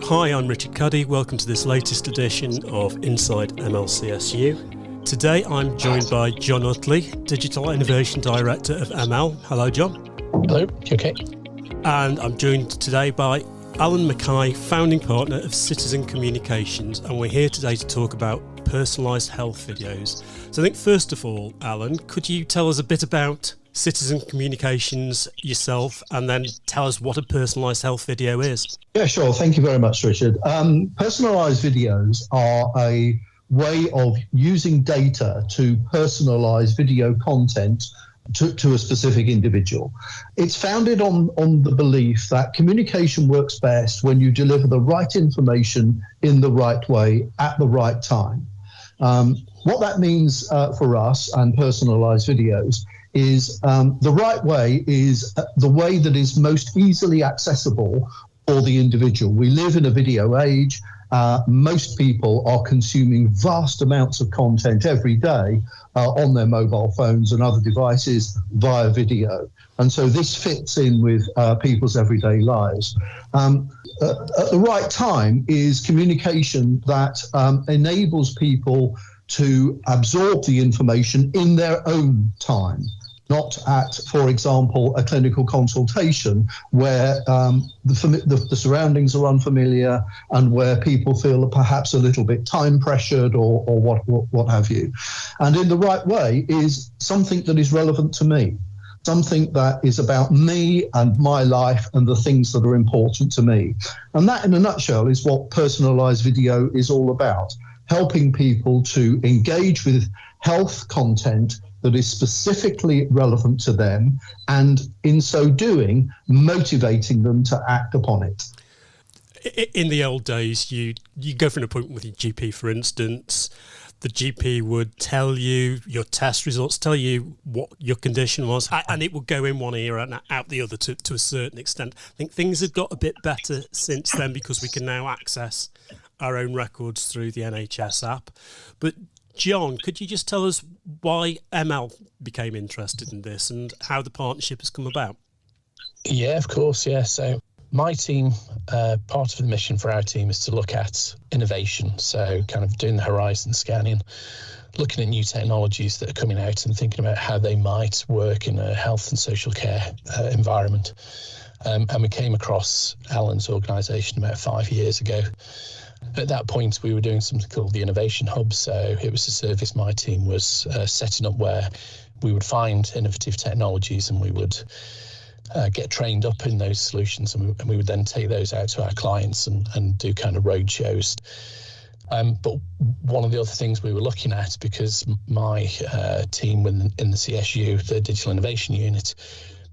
Hi, I'm Richard Caddy. Welcome to this latest edition of Inside MLCSU. Today I'm joined by John Uttley, Digital Innovation Director of ML. Hello, John. Hello, you okay? And I'm joined today by Allen Mckay, founding partner of Citizen Communications, and we're here today to talk about personalised health videos. So I think first of all, Allen, could you tell us a bit about Citizen Communications yourself, and then tell us what a personalised health video is? Yeah, sure. Thank you very much, Richard. Personalised videos are a way of using data to personalise video content to a specific individual. It's founded on the belief that communication works best when you deliver the right information in the right way at the right time. What that means for us and personalised videos is the right way is the way that is most easily accessible for the individual. We live in a video age. Most people are consuming vast amounts of content every day on their mobile phones and other devices via video. And so this fits in with people's everyday lives. At the right time is communication that enables people to absorb the information in their own time, not at, for example, a clinical consultation where the surroundings are unfamiliar and where people feel perhaps a little bit time pressured or what have you. And in the right way is something that is relevant to me, something that is about me and my life and the things that are important to me. And that, in a nutshell, is what personalised video is all about, helping people to engage with health content that is specifically relevant to them, and in so doing, motivating them to act upon it. In the old days, you go for an appointment with your GP, for instance. The GP would tell you your test results, tell you what your condition was, and it would go in one ear and out the other to a certain extent. I think things have got a bit better since then because we can now access our own records through the NHS app. But John, could you just tell us why ML became interested in this and how the partnership has come about? Yeah, of course, yeah. So my team, part of the mission for our team is to look at innovation. So kind of doing the horizon scanning, looking at new technologies that are coming out and thinking about how they might work in a health and social care environment. And we came across Allen's organisation about 5 years ago. At that point, we were doing something called the Innovation Hub. So it was a service my team was setting up where we would find innovative technologies and we would get trained up in those solutions, and we would then take those out to our clients and do kind of road shows. But one of the other things we were looking at, because my team in the CSU, the Digital Innovation Unit,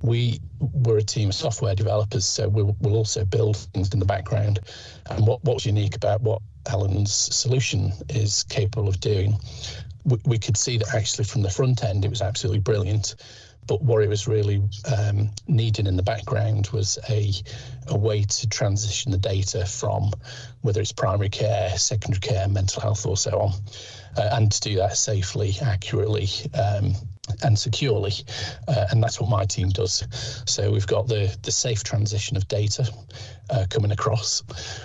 we were a team of software developers, so we'll also build things in the background. And what's unique about what Allen's solution is capable of doing, we could see that actually from the front end it was absolutely brilliant, but what it was really needing in the background was a way to transition the data from whether it's primary care, secondary care, mental health or so on, and to do that safely, accurately, and securely, and that's what my team does. So we've got the safe transition of data coming across.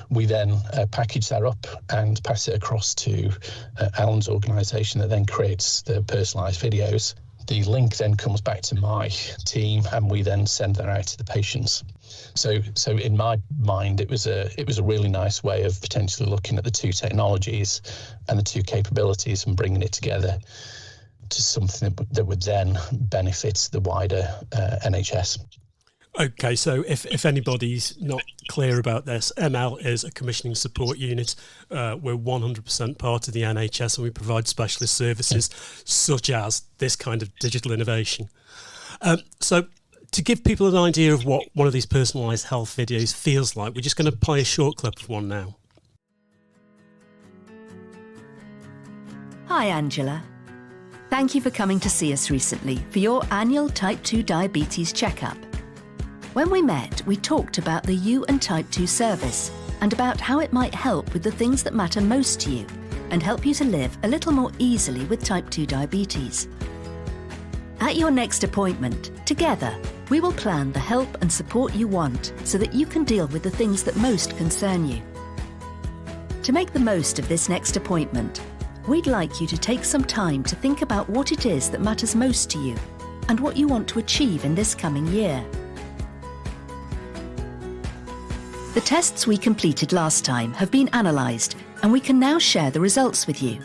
We then package that up and pass it across to Allen's organisation that then creates the personalised videos. The link then comes back to my team, and we then send that out to the patients. So in my mind, it was a really nice way of potentially looking at the two technologies and the two capabilities and bringing it together to something that would then benefit the wider NHS. Okay, so if anybody's not clear about this, ML is a commissioning support unit. We're 100% part of the NHS, and we provide specialist services such as this kind of digital innovation. So to give people an idea of what one of these personalised health videos feels like, we're just going to play a short clip of one now. Hi, Angela. Thank you for coming to see us recently for your annual Type 2 diabetes checkup. When we met, we talked about the U and Type 2 service and about how it might help with the things that matter most to you and help you to live a little more easily with Type 2 diabetes. At your next appointment, together, we will plan the help and support you want so that you can deal with the things that most concern you. To make the most of this next appointment, we'd like you to take some time to think about what it is that matters most to you and what you want to achieve in this coming year. The tests we completed last time have been analysed, and we can now share the results with you.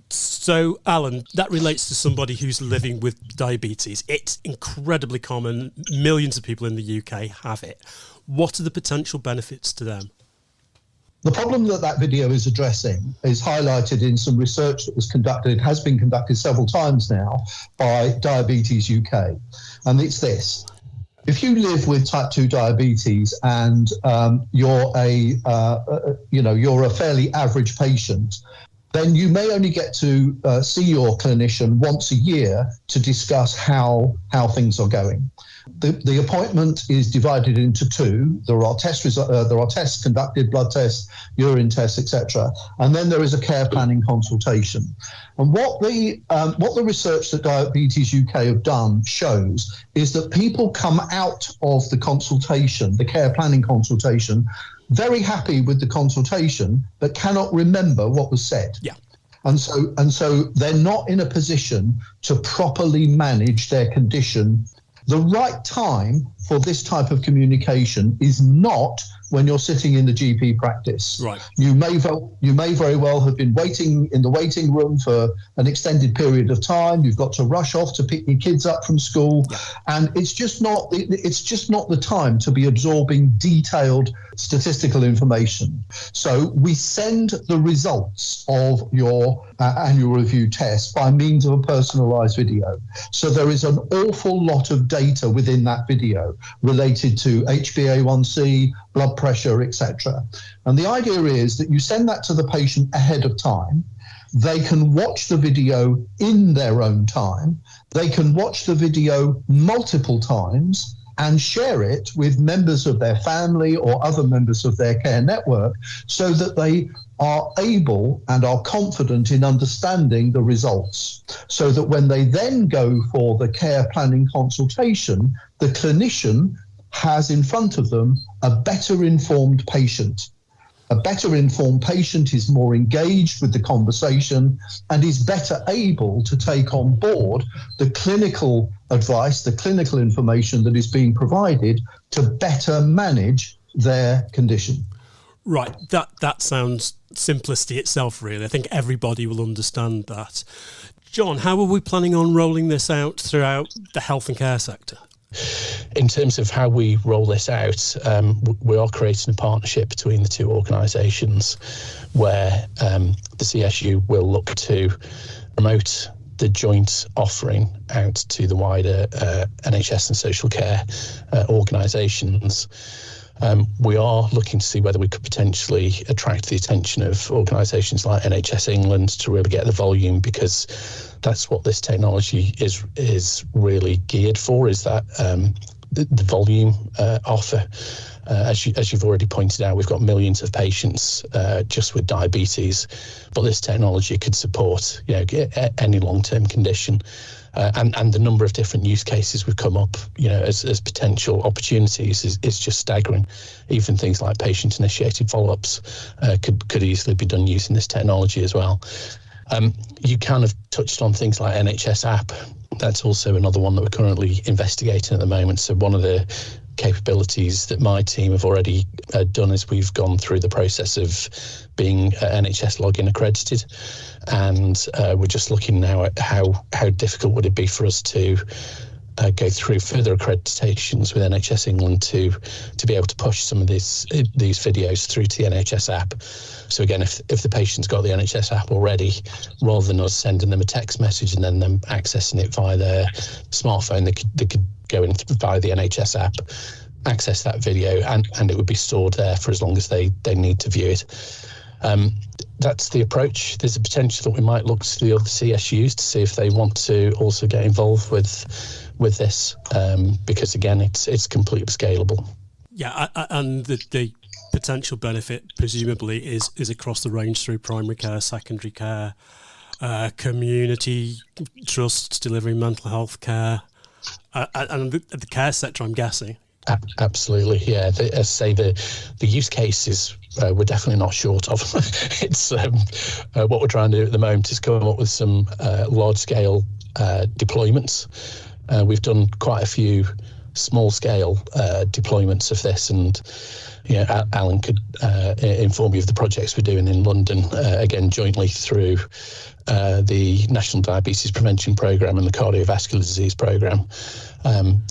So, Alan, that relates to somebody who's living with diabetes. It's incredibly common. Millions of people in the UK have it. What are the potential benefits to them? The problem that video is addressing is highlighted in some research that was conducted, has been conducted several times now by Diabetes UK. And it's this. If you live with type 2 diabetes and you're a fairly average patient, then you may only get to see your clinician once a year to discuss how things are going. The appointment is divided into two. There are tests conducted, blood tests, urine tests, etc., and then there is a care planning consultation. And what the research that Diabetes UK have done shows is that people come out of the consultation, the care planning consultation, very happy with the consultation, but cannot remember what was said. Yeah. And so they're not in a position to properly manage their condition. The right time for this type of communication is not when you're sitting in the GP practice. Right. You may very well have been waiting in the waiting room for an extended period of time. You've got to rush off to pick your kids up from school, and it's just not the time to be absorbing detailed statistical information. So we send the results of your annual review test by means of a personalised video. So there is an awful lot of data within that video related to HbA1c, blood pressure, etc. And the idea is that you send that to the patient ahead of time. They can watch the video in their own time. They can watch the video multiple times and share it with members of their family or other members of their care network so that they are able and are confident in understanding the results, so that when they then go for the care planning consultation, the clinician has in front of them a better informed patient. A better informed patient is more engaged with the conversation and is better able to take on board the clinical advice, the clinical information that is being provided to better manage their condition. Right, that sounds simplicity itself, really. I think everybody will understand that. John, how are we planning on rolling this out throughout the health and care sector? In terms of how we roll this out, we are creating a partnership between the two organisations where the CSU will look to promote the joint offering out to the wider NHS and social care organisations. We are looking to see whether we could potentially attract the attention of organisations like NHS England to really get the volume, because that's what this technology is really geared for, is that the volume offer. As you've already pointed out, we've got millions of patients just with diabetes, but this technology could support any long-term condition. And the number of different use cases we've come up, as potential opportunities is just staggering. Even things like patient-initiated follow-ups could easily be done using this technology as well. You kind of touched on things like NHS app. That's also another one that we're currently investigating at the moment. So one of the capabilities that my team have already done is we've gone through the process of being NHS login accredited, and we're just looking now at how difficult would it be for us to go through further accreditations with NHS England to be able to push some of these videos through to the NHS app. So again, if the patient's got the NHS app already, rather than us sending them a text message and then them accessing it via their smartphone, they could go in via the NHS app, access that video, and it would be stored there for as long as they need to view it. That's the approach. There's a potential that we might look to the other CSUs to see if they want to also get involved with this, because again, it's completely scalable. Yeah, and the potential benefit presumably is across the range through primary care, secondary care, community trusts delivering mental health care, and the care sector, I'm guessing. Absolutely, yeah. As I say, the use case is we're definitely not short of. It's what we're trying to do at the moment is come up with some large-scale deployments. We've done quite a few small-scale deployments of this, and Alan could inform you of the projects we're doing in London, again jointly through the National Diabetes Prevention Programme and the Cardiovascular Disease Programme.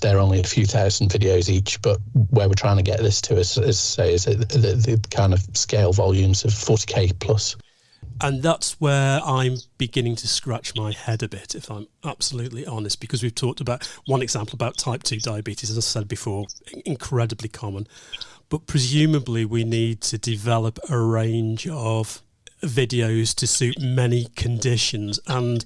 They're only a few thousand videos each, but where we're trying to get this to is the kind of scale volumes of 40k plus. And that's where I'm beginning to scratch my head a bit, if I'm absolutely honest, because we've talked about one example about type 2 diabetes, as I said before, incredibly common. But presumably we need to develop a range of videos to suit many conditions, and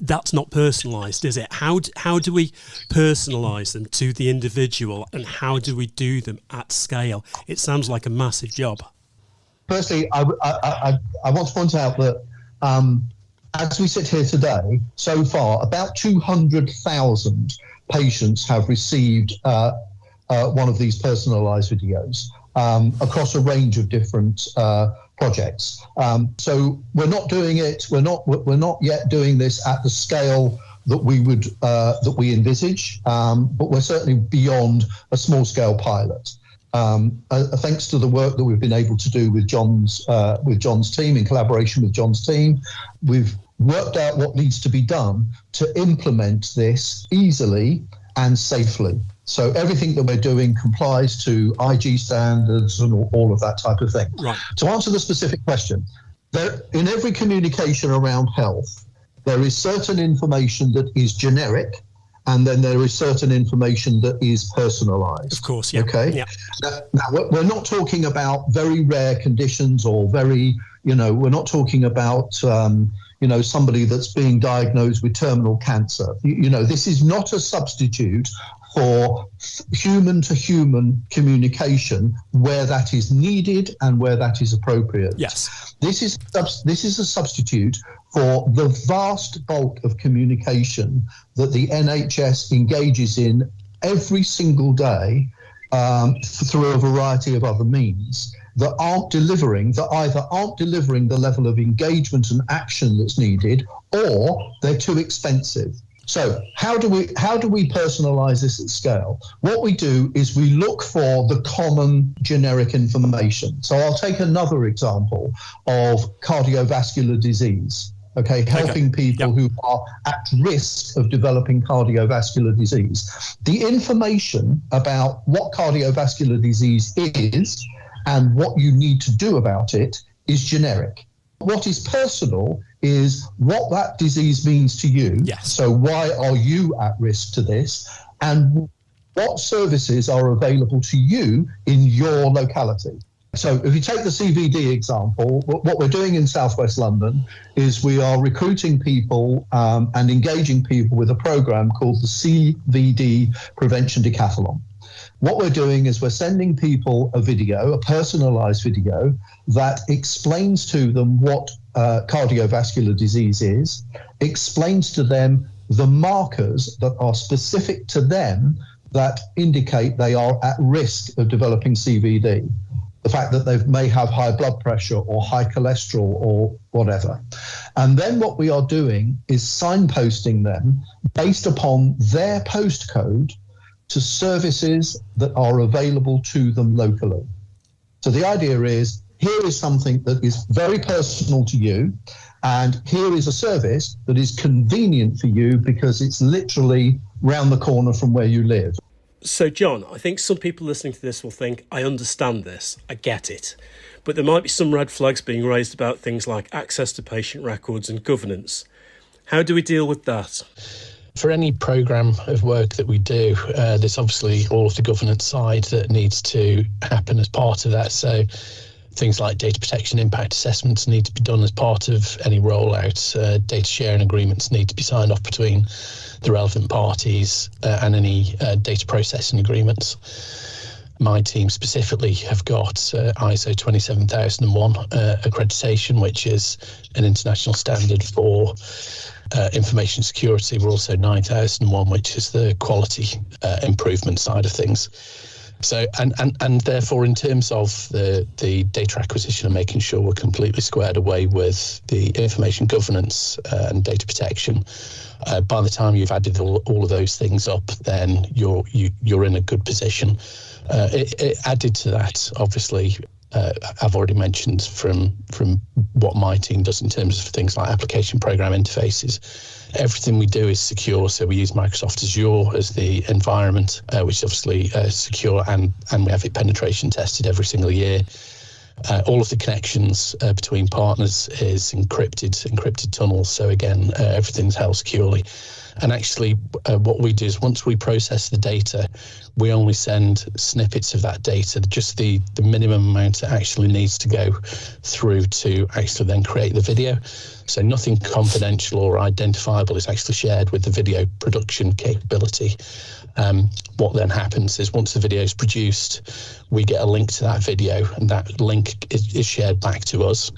that's not personalised, is it? How do we personalise them to the individual, and how do we do them at scale? It sounds like a massive job. Firstly, I want to point out that as we sit here today, so far, about 200,000 patients have received one of these personalised videos across a range of different projects. So we're not doing it. We're not yet doing this at the scale that we envisage, but we're certainly beyond a small scale pilot. Thanks to the work that we've been able to do with John's team, in collaboration with John's team, we've worked out what needs to be done to implement this easily and safely. So everything that we're doing complies to IG standards and all of that type of thing. Right. To answer the specific question, in every communication around health, there is certain information that is generic, and then there is certain information that is personalised. Of course, yeah. Okay. Yeah. Now, we're not talking about very rare conditions or we're not talking about, somebody that's being diagnosed with terminal cancer. This is not a substitute for human-to-human communication where that is needed and where that is appropriate. Yes. This is a substitute for the vast bulk of communication that the NHS engages in every single day through a variety of other means that either aren't delivering the level of engagement and action that's needed, or they're too expensive. So how do we personalise this at scale? What we do is we look for the common generic information. So I'll take another example of cardiovascular disease. Okay, helping people who are at risk of developing cardiovascular disease. The information about what cardiovascular disease is and what you need to do about it is generic. What is personal is what that disease means to you. Yes. So why are you at risk to this? And what services are available to you in your locality? So if you take the CVD example, what we're doing in Southwest London is we are recruiting people and engaging people with a program called the CVD Prevention Decathlon. What we're doing is we're sending people a video, a personalised video that explains to them what cardiovascular disease is, explains to them the markers that are specific to them that indicate they are at risk of developing CVD. The fact that they may have high blood pressure or high cholesterol or whatever. And then what we are doing is signposting them based upon their postcode to services that are available to them locally. So the idea is, here is something that is very personal to you, and here is a service that is convenient for you because it's literally round the corner from where you live. So, John, I think some people listening to this will think, I understand this, I get it. But there might be some red flags being raised about things like access to patient records and governance. How do we deal with that? For any programme of work that we do, there's obviously all of the governance side that needs to happen as part of that. So things like data protection impact assessments need to be done as part of any rollout. Data sharing agreements need to be signed off between the relevant parties and any data processing agreements. My team specifically have got ISO 27001 accreditation, which is an international standard for information security. We're also 9001, which is the quality improvement side of things. So, and therefore, in terms of the data acquisition and making sure we're completely squared away with the information governance and data protection, by the time you've added all of those things up, then you're in a good position. It added to that, obviously, I've already mentioned from what my team does in terms of things like application program interfaces. Everything we do is secure, so we use Microsoft Azure as the environment, which is obviously secure, and we have it penetration tested every single year. All of the connections between partners is encrypted tunnels, so again, everything's held securely. And actually, what we do is once we process the data, we only send snippets of that data, just the minimum amount that actually needs to go through to actually then create the video. So nothing confidential or identifiable is actually shared with the video production capability. What then happens is once the video is produced, we get a link to that video, and that link is shared back to us.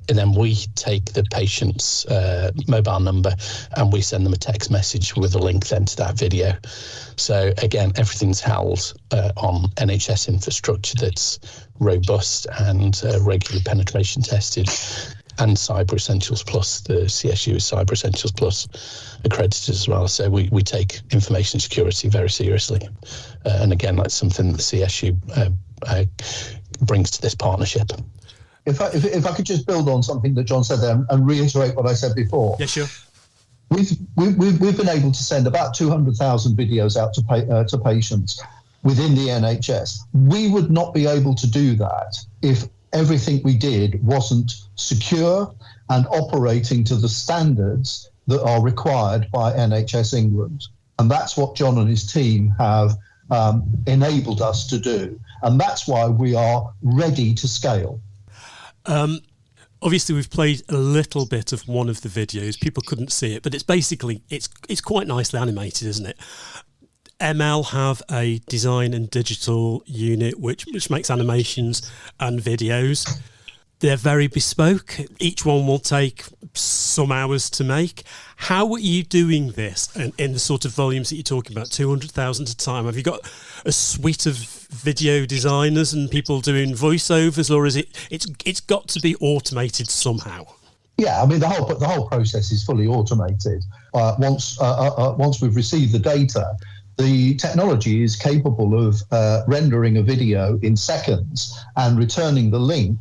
And then we take the patient's mobile number and we send them a text message with a link then to that video. So again, everything's held on NHS infrastructure that's robust and regularly penetration tested. And Cyber Essentials Plus, the CSU is Cyber Essentials Plus accredited as well. So we take information security very seriously. And again, that's something that the CSU brings to this partnership. If I could just build on something that John said there and reiterate what I said before. Yeah, sure. We've been able to send about 200,000 videos out to patients within the NHS. We would not be able to do that if everything we did wasn't secure and operating to the standards that are required by NHS England. And that's what John and his team have enabled us to do. And that's why we are ready to scale. Obviously, we've played a little bit of one of the videos. People couldn't see it, but it's basically, it's quite nicely animated, isn't it? ML have a design and digital unit which makes animations and videos. They're very bespoke. Each one will take some hours to make. How are you doing this in the sort of volumes that you're talking about, 200,000 at a time? Have you got a suite of video designers and people doing voiceovers, or is it's got to be automated somehow? Yeah, I mean the whole process is fully automated. Once we've received the data, the technology is capable of rendering a video in seconds and returning the link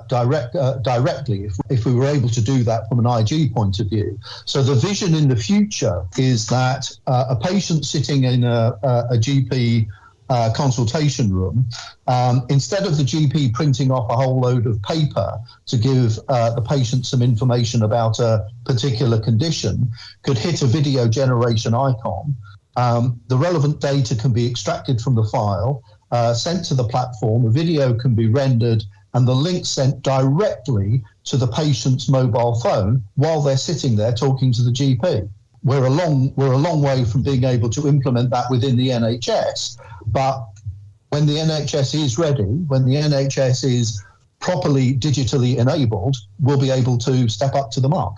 directly if we were able to do that from an IG point of view. So the vision in the future is that a patient sitting in a GP consultation room, instead of the GP printing off a whole load of paper to give the patient some information about a particular condition, could hit a video generation icon. The relevant data can be extracted from the file, sent to the platform, a video can be rendered, and the link sent directly to the patient's mobile phone while they're sitting there talking to the GP. We're a long way from being able to implement that within the NHS, but when the NHS is ready, when the NHS is properly digitally enabled, we'll be able to step up to the mark.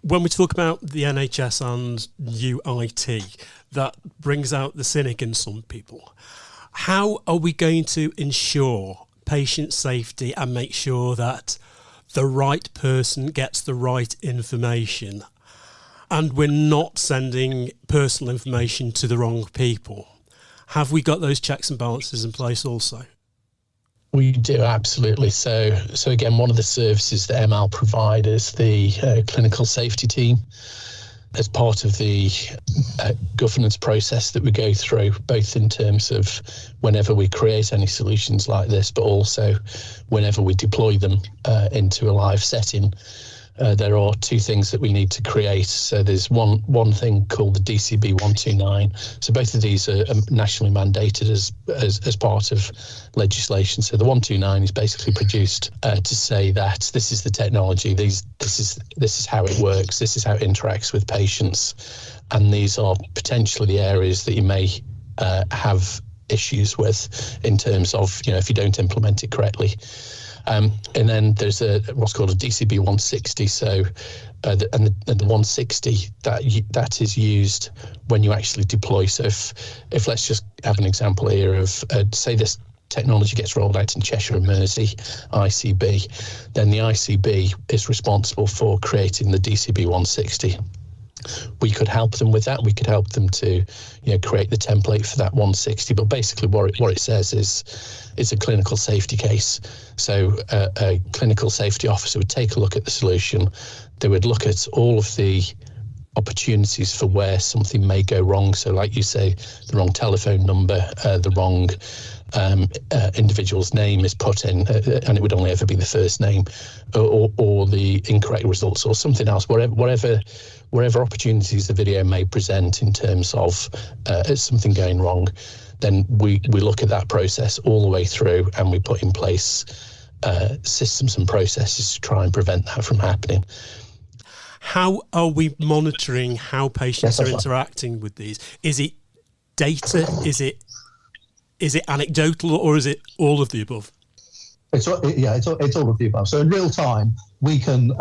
When we talk about the NHS and UIT, that brings out the cynic in some people. How are we going to ensure patient safety and make sure that the right person gets the right information and we're not sending personal information to the wrong people? Have we got those checks and balances in place also? We do, absolutely. So again, one of the services that ML provide is the clinical safety team. As part of the governance process that we go through, both in terms of whenever we create any solutions like this, but also whenever we deploy them into a live setting, there are two things that we need to create. So there's one thing called the DCB 129. So both of these are nationally mandated as part of legislation. So the 129 is basically produced to say that this is the technology, this is how it works, this is how it interacts with patients, and these are potentially the areas that you may have issues with in terms of, if you don't implement it correctly. And then there's what's called a DCB 160. So, the 160 that is used when you actually deploy. So if let's just have an example here of say this technology gets rolled out in Cheshire and Mersey, ICB, then the ICB is responsible for creating the DCB 160. We could help them with that. We could help them to, create the template for that 160. But basically, what it says is it's a clinical safety case. So a clinical safety officer would take a look at the solution. They would look at all of the opportunities for where something may go wrong. So, like you say, the wrong telephone number, the wrong individual's name is put in, and it would only ever be the first name, or the incorrect results, or something else. Wherever opportunities the video may present in terms of something going wrong, then we look at that process all the way through, and we put in place systems and processes to try and prevent that from happening. How are we monitoring how patients are interacting with these? Is it data? Is it anecdotal, or is it all of the above? It's all of the above. So in real time, we can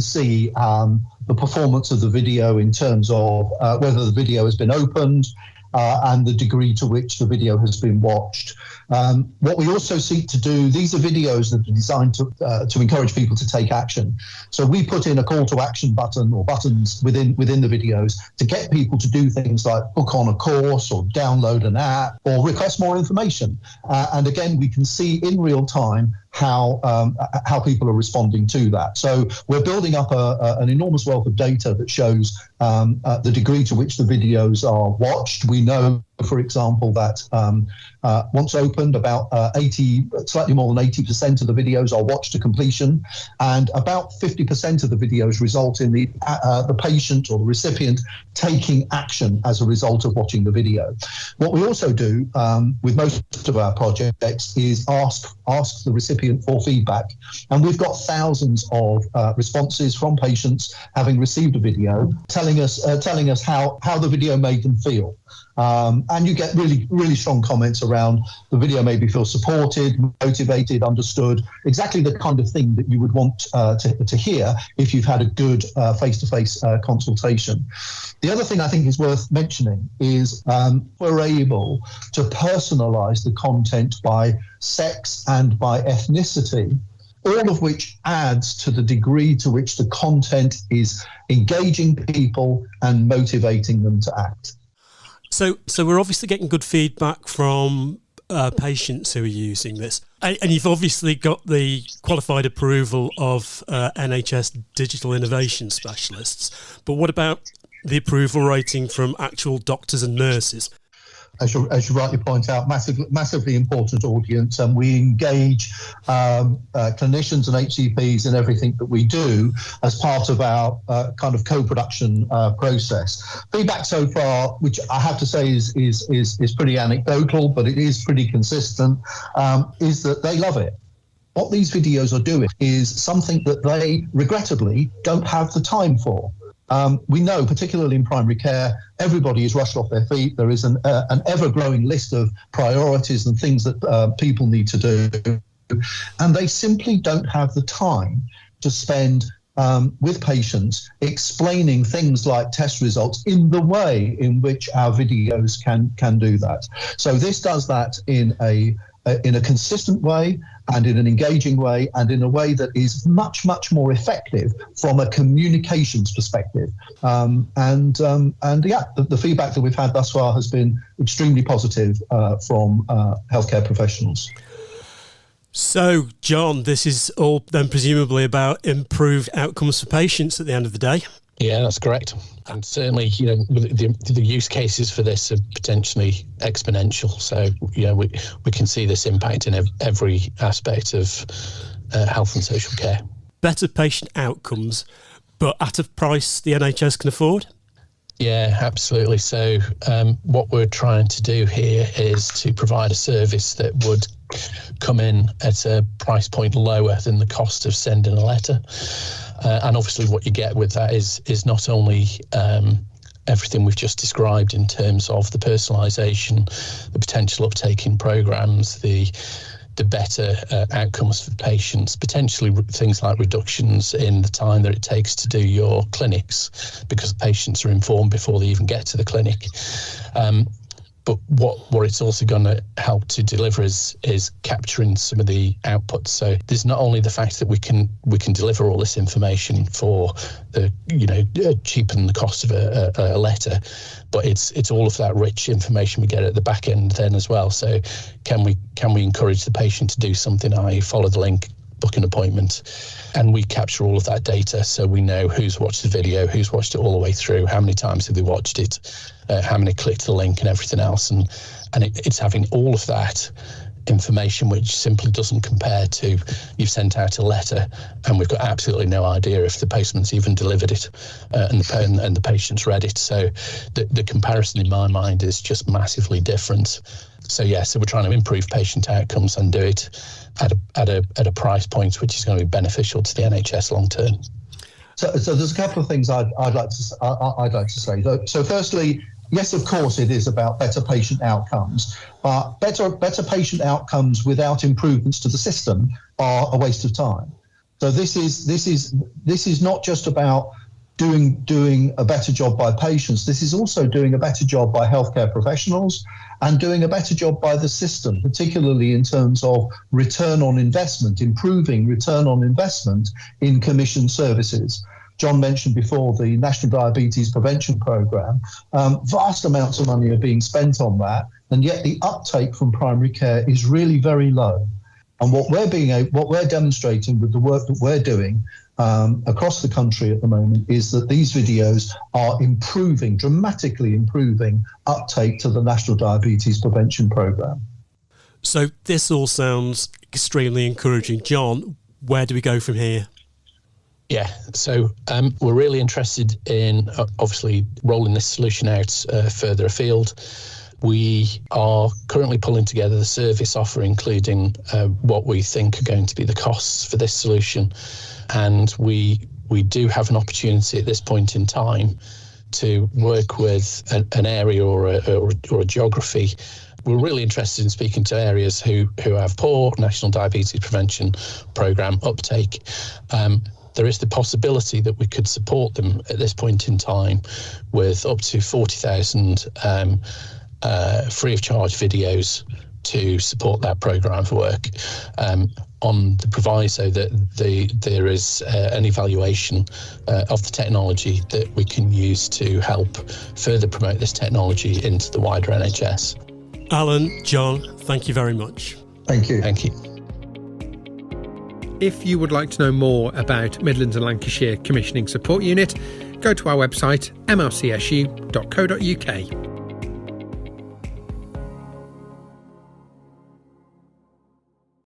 see the performance of the video in terms of whether the video has been opened and the degree to which the video has been watched. What we also seek to do, these are videos that are designed to encourage people to take action. So we put in a call to action button or buttons within the videos to get people to do things like book on a course or download an app or request more information. And again, we can see in real time how people are responding to that. So we're building up an enormous wealth of data that shows the degree to which the videos are watched. We know, for example, that once opened, about slightly more than 80% of the videos are watched to completion, and about 50% of the videos result in the patient or the recipient taking action as a result of watching the video. What we also do with most of our projects is ask the recipient for feedback, and we've got thousands of responses from patients having received a video telling us how the video made them feel. And you get really, really strong comments around the video made me feel supported, motivated, understood, exactly the kind of thing that you would want to hear if you've had a good face-to-face consultation. The other thing I think is worth mentioning is we're able to personalise the content by sex and by ethnicity, all of which adds to the degree to which the content is engaging people and motivating them to act. So we're obviously getting good feedback from patients who are using this. And you've obviously got the qualified approval of NHS digital innovation specialists. But what about the approval rating from actual doctors and nurses? As you rightly point out, massively important audience, and we engage clinicians and HCPs in everything that we do as part of our kind of co-production process. Feedback so far, which I have to say is pretty anecdotal, but it is pretty consistent, is that they love it. What these videos are doing is something that they regrettably don't have the time for. We know, particularly in primary care, everybody is rushed off their feet. There is an ever-growing list of priorities and things that people need to do, and they simply don't have the time to spend with patients explaining things like test results in the way in which our videos can do that. So this does that in a consistent way and in an engaging way and in a way that is much, much more effective from a communications perspective. The feedback that we've had thus far has been extremely positive from healthcare professionals. So, John, this is all then presumably about improved outcomes for patients at the end of the day. Yeah, that's correct. And certainly, the use cases for this are potentially exponential. So, we can see this impact in every aspect of health and social care. Better patient outcomes, but at a price the NHS can afford? Yeah, absolutely. So what we're trying to do here is to provide a service that would come in at a price point lower than the cost of sending a letter. And obviously what you get with that is not only everything we've just described in terms of the personalisation, the potential uptake in programmes, the the better outcomes for patients, potentially things like reductions in the time that it takes to do your clinics, because patients are informed before they even get to the clinic. But what it's also going to help to deliver is capturing some of the outputs. So there's not only the fact that we can deliver all this information for cheapen the cost of a letter, but it's all of that rich information we get at the back end then as well. So can we encourage the patient to do something, i.e. follow the link, book an appointment, and we capture all of that data, so we know who's watched the video, who's watched it all the way through, how many times have they watched it, how many clicked the link and everything else, and it's having all of that information, which simply doesn't compare to you've sent out a letter and we've got absolutely no idea if the postman's even delivered it and the patient's read it. So the comparison in my mind is just massively different. So we're trying to improve patient outcomes and do it at a price point which is going to be beneficial to the NHS long term. So there's a couple of things I'd like to say. So firstly, yes, of course, it is about better patient outcomes, but better patient outcomes without improvements to the system are a waste of time. So this is not just about doing a better job by patients. This is also doing a better job by healthcare professionals and doing a better job by the system, particularly in terms of return on investment, improving return on investment in commissioned services. John mentioned before the National Diabetes Prevention Programme. Vast amounts of money are being spent on that, and yet the uptake from primary care is really very low. And what we're demonstrating with the work that we're doing across the country at the moment is that these videos are dramatically improving uptake to the National Diabetes Prevention Programme. So this all sounds extremely encouraging. John, where do we go from here? Yeah, so we're really interested in obviously rolling this solution out further afield. We are currently pulling together the service offer, including what we think are going to be the costs for this solution. And we do have an opportunity at this point in time to work with an area or a geography. We're really interested in speaking to areas who have poor National Diabetes Prevention Programme uptake. There is the possibility that we could support them at this point in time with up to 40,000 free of charge videos to support that programme of work, on the proviso that there is an evaluation of the technology that we can use to help further promote this technology into the wider NHS. Allen, John, thank you very much. Thank you. Thank you. If you would like to know more about Midlands and Lancashire Commissioning Support Unit, go to our website mrcsu.co.uk.